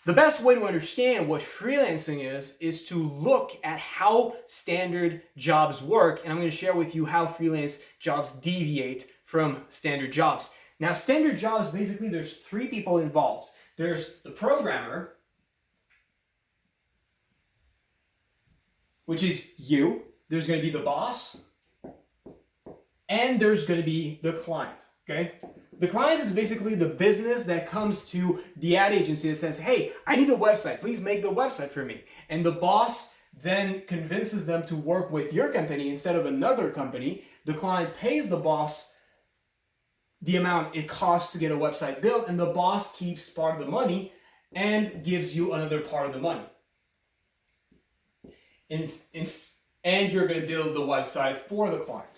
The best way to understand what freelancing is to look at how standard jobs work, and I'm going to share with you how freelance jobs deviate from standard jobs. Now, standard jobs, basically, there's three people involved. There's the programmer, which is you. There's going to be the boss, and there's going to be the client, okay? The client is basically the business that comes to the ad agency that says, hey, I need a website. Please make the website for me. And the boss then convinces them to work with your company instead of another company. The client pays the boss the amount it costs to get a website built, and the boss keeps part of the money and gives you another part of the money. And you're going to build the website for the client.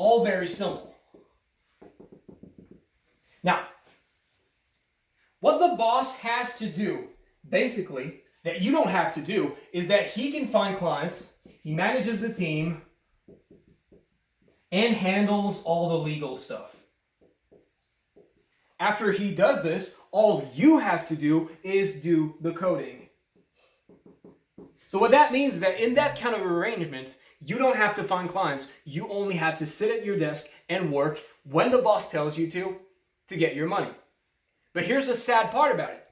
All very simple. Now, what the boss has to do, basically, that you don't have to do, is that he can find clients, he manages the team, and handles all the legal stuff. After he does this, all you have to do is do the coding. So what that means is that in that kind of arrangement, you don't have to find clients. You only have to sit at your desk and work when the boss tells you to get your money. But here's the sad part about it.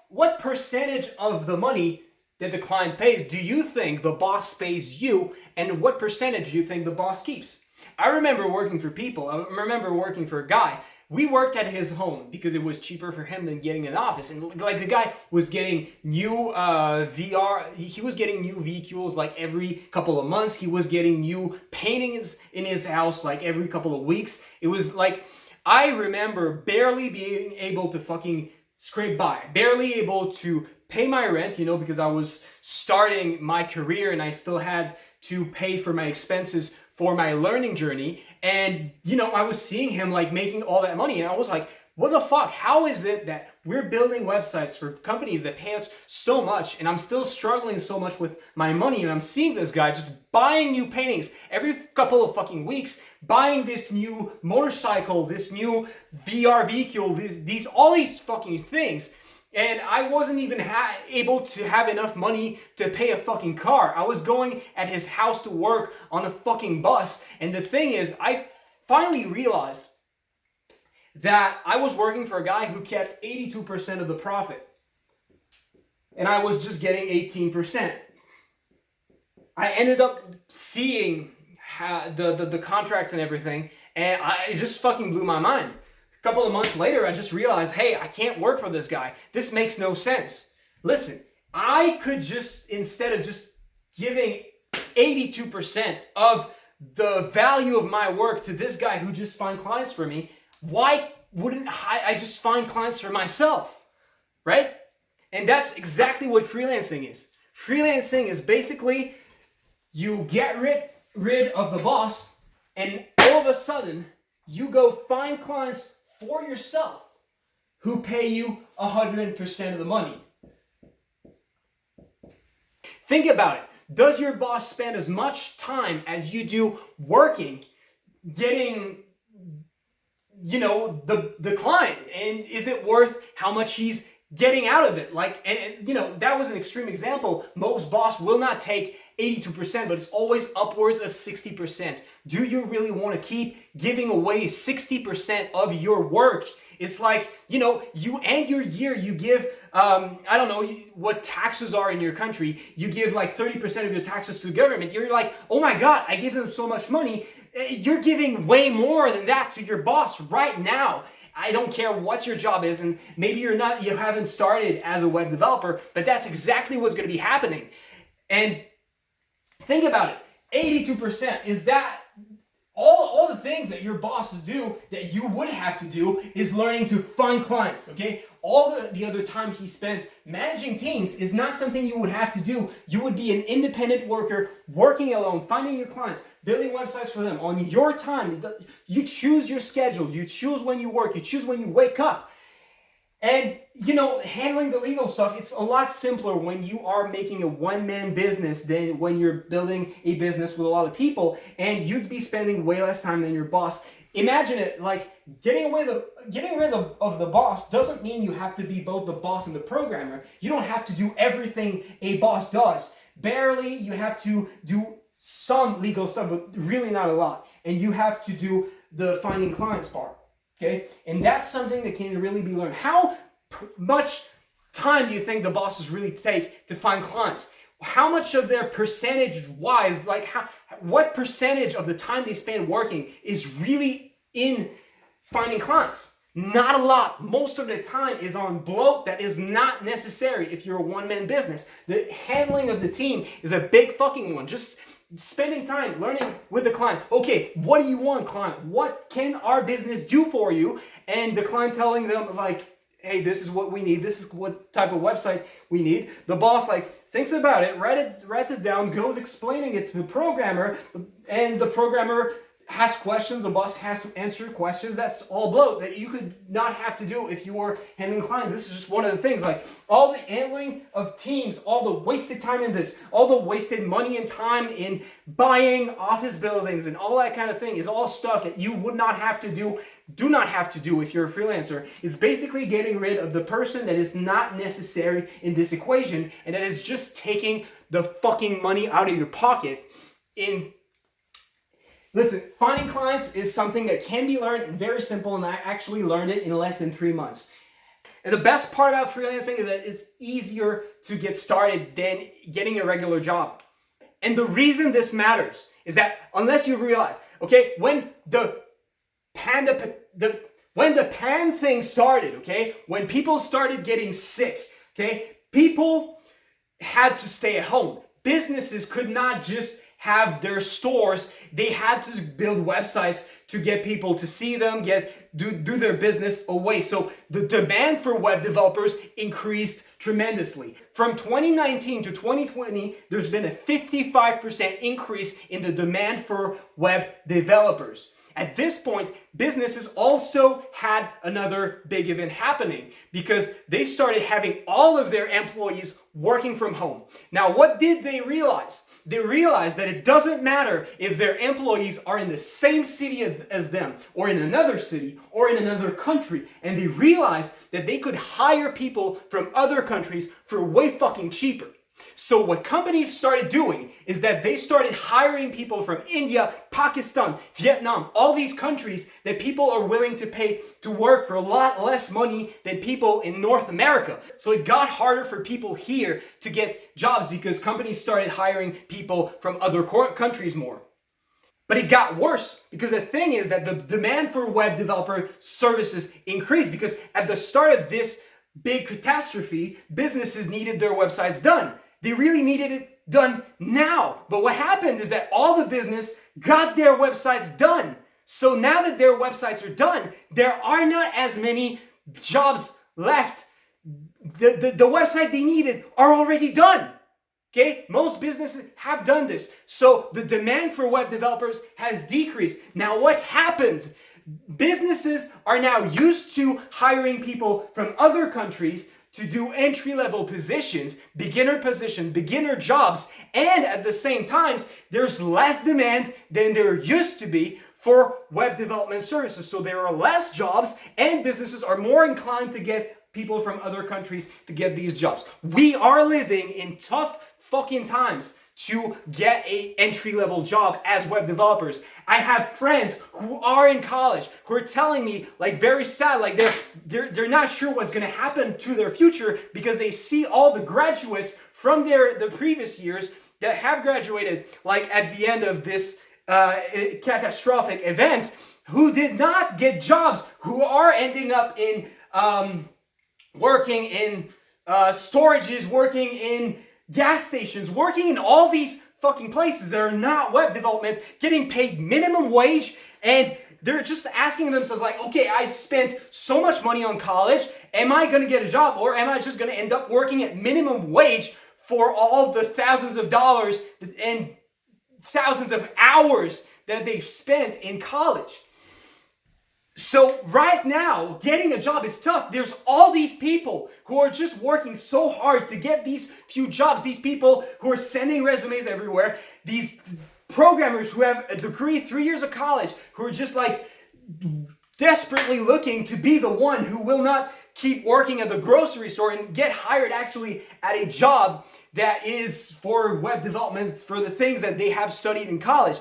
What percentage of the money that the client pays do you think the boss pays you, and what percentage do you think the boss keeps? I remember working for people. I remember working for a guy. We worked at his home because it was cheaper for him than getting an office. And like the guy was getting new VR, he was getting new vehicles like every couple of months. He was getting new paintings in his house like every couple of weeks. It was like, I remember barely being able to fucking scrape by, barely able to pay my rent, because I was starting my career and I still had to pay for my expenses for my learning journey. And, I was seeing him like making all that money. And I was like, what the fuck? How is it that we're building websites for companies that pay us so much and I'm still struggling so much with my money? And I'm seeing this guy just buying new paintings every couple of fucking weeks, buying this new motorcycle, this new VR vehicle, all these fucking things. And I wasn't even able to have enough money to pay a fucking car. I was going at his house to work on a fucking bus. And the thing is, I finally realized that I was working for a guy who kept 82% of the profit. And I was just getting 18%. I ended up seeing the contracts and everything, and it just fucking blew my mind. A couple of months later, I just realized, hey, I can't work for this guy. This makes no sense. Listen, I could just, instead of just giving 82% of the value of my work to this guy who just find clients for me, why wouldn't I just find clients for myself, right? And that's exactly what freelancing is. Freelancing is basically you get rid of the boss, and all of a sudden, you go find clients for yourself who pay you 100% of the money. Think about it. Does your boss spend as much time as you do working, getting, the client? And is it worth how much he's getting out of it? That was an extreme example. Most boss will not take 82%, but it's always upwards of 60%. Do you really want to keep giving away 60% of your work? It's like, you end your year, you give, I don't know what taxes are in your country. You give like 30% of your taxes to the government. You're like, oh my God, I give them so much money. You're giving way more than that to your boss right now. I don't care what your job is, and maybe you haven't started as a web developer, but that's exactly what's going to be happening. And think about it. 82%, is that all the things that your bosses do that you would have to do is learning to find clients, okay? All the other time he spent managing teams is not something you would have to do. You would be an independent worker, working alone, finding your clients, building websites for them on your time. You choose your schedule. You choose when you work. You choose when you wake up. And, handling the legal stuff, it's a lot simpler when you are making a one-man business than when you're building a business with a lot of people, and you'd be spending way less time than your boss Imagine it like getting rid of the boss doesn't mean you have to be both the boss and the programmer. You don't have to do everything a boss does. Barely, you have to do some legal stuff, but really not a lot. And you have to do the finding clients part. Okay? And that's something that can really be learned. How much time do you think the bosses really take to find clients? How much of their percentage-wise, like what percentage of the time they spend working is really in finding clients? Not a lot. Most of the time is on bloat that is not necessary if you're a one-man business. The handling of the team is a big fucking one. Just spending time learning with the client. Okay, what do you want, client? What can our business do for you? And the client telling them like, hey, this is what we need. This is what type of website we need. The boss like thinks about it, writes it down, goes explaining it to the programmer, and the programmer has questions. The boss has to answer questions. That's all bloat that you could not have to do if you were handling clients. This is just one of the things. Like all the handling of teams, all the wasted time in this, all the wasted money and time in buying office buildings and all that kind of thing is all stuff that you would not have to do not have to do if you're a freelancer. It's basically getting rid of the person that is not necessary in this equation and that is just taking the fucking money out of your pocket. Listen, finding clients is something that can be learned and very simple, and I actually learned it in less than 3 months. And the best part about freelancing is that it's easier to get started than getting a regular job. And the reason this matters is that unless you realize, okay, when the pan thing started, okay, when people started getting sick, okay, people had to stay at home. Businesses could not just have their stores. They had to build websites to get people to see them, do their business away. So the demand for web developers increased tremendously. From 2019 to 2020, there's been a 55% increase in the demand for web developers. At this point, businesses also had another big event happening because they started having all of their employees working from home. Now, what did they realize? They realized that it doesn't matter if their employees are in the same city as them, or in another city, or in another country. And they realized that they could hire people from other countries for way fucking cheaper. So what companies started doing is that they started hiring people from India, Pakistan, Vietnam, all these countries that people are willing to pay to work for a lot less money than people in North America. So it got harder for people here to get jobs because companies started hiring people from other countries more. But it got worse because the thing is that the demand for web developer services increased because at the start of this big catastrophe, businesses needed their websites done. They really needed it done now. But what happened is that all the business got their websites done. So now that their websites are done, there are not as many jobs left. The website they needed are already done. Okay? Most businesses have done this. So the demand for web developers has decreased. Now what happens? Businesses are now used to hiring people from other countries to do entry-level positions, beginner jobs, and at the same time, there's less demand than there used to be for web development services. So there are less jobs and businesses are more inclined to get people from other countries to get these jobs. We are living in tough fucking times to get an entry-level job as web developers. I have friends who are in college who are telling me, like, very sad, like they're not sure what's gonna happen to their future because they see all the graduates from the previous years that have graduated, like at the end of this catastrophic event, who did not get jobs, who are ending up in working in storages, working in gas stations, working in all these fucking places that are not web development, getting paid minimum wage, and they're just asking themselves like, okay, I spent so much money on college, am I gonna get a job, or am I just gonna end up working at minimum wage for all the thousands of dollars and thousands of hours that they've spent in college? So right now, getting a job is tough. There's all these people who are just working so hard to get these few jobs, these people who are sending resumes everywhere, these programmers who have a degree, 3 years of college, who are just like desperately looking to be the one who will not keep working at the grocery store and get hired actually at a job that is for web development, for the things that they have studied in college.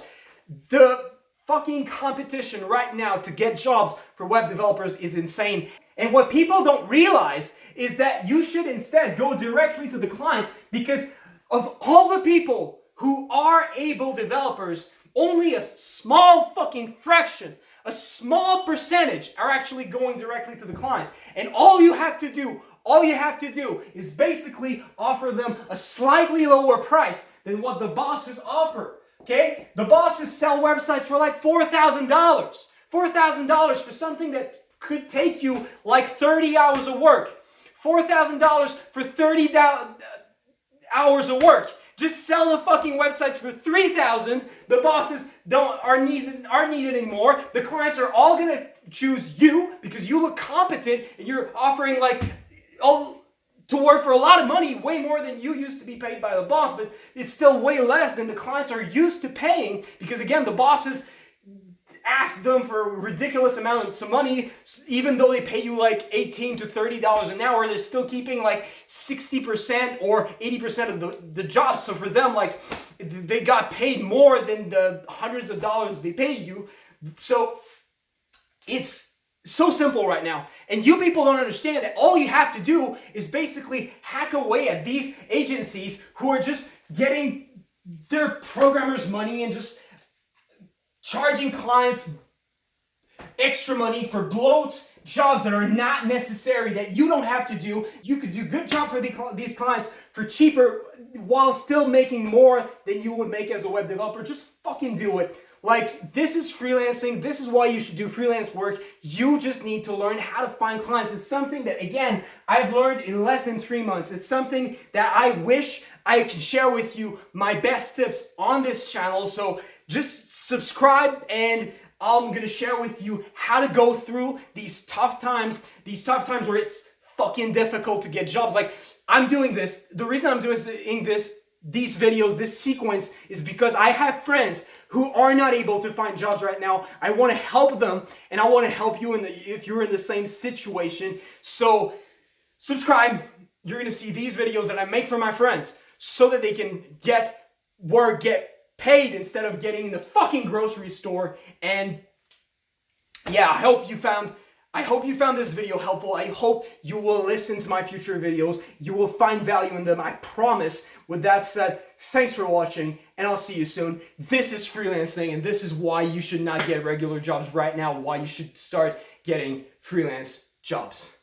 The fucking competition right now to get jobs for web developers is insane. And what people don't realize is that you should instead go directly to the client, because of all the people who are able developers, only a small fucking fraction, a small percentage are actually going directly to the client. And all you have to do is basically offer them a slightly lower price than what the bosses offer. Okay? The bosses sell websites for like $4,000. $4,000 for something that could take you like 30 hours of work. $4,000 for 30 hours of work. Just sell the fucking websites for $3,000. The bosses aren't needed anymore. The clients are all gonna choose you because you look competent and you're offering like to work for a lot of money, way more than you used to be paid by the boss, but it's still way less than the clients are used to paying, because again, the bosses ask them for ridiculous amounts of money. Even though they pay you like $18 to $30 an hour, they're still keeping like 60% or 80% of the jobs. So for them, like, they got paid more than the hundreds of dollars they paid you. So it's so simple right now. And you people don't understand that all you have to do is basically hack away at these agencies who are just getting their programmers money and just charging clients extra money for bloat jobs that are not necessary, that you don't have to do. You could do a good job for these clients for cheaper while still making more than you would make as a web developer. Just fucking do it. Like, this is freelancing. This is why you should do freelance work. You just need to learn how to find clients. It's something that, again, I've learned in less than 3 months. It's something that I wish I could share with you my best tips on this channel. So just subscribe, and I'm going to share with you how to go through these tough times where it's fucking difficult to get jobs. Like, I'm doing this. The reason I'm doing these videos, this sequence, is because I have friends who are not able to find jobs right now. I want to help them, and I want to help you if you're in the same situation. So subscribe. You're going to see these videos that I make for my friends so that they can get paid instead of getting in the fucking grocery store. And yeah, I hope you found this video helpful. I hope you will listen to my future videos. You will find value in them, I promise. With that said, thanks for watching, and I'll see you soon. This is freelancing, and this is why you should not get regular jobs right now, why you should start getting freelance jobs.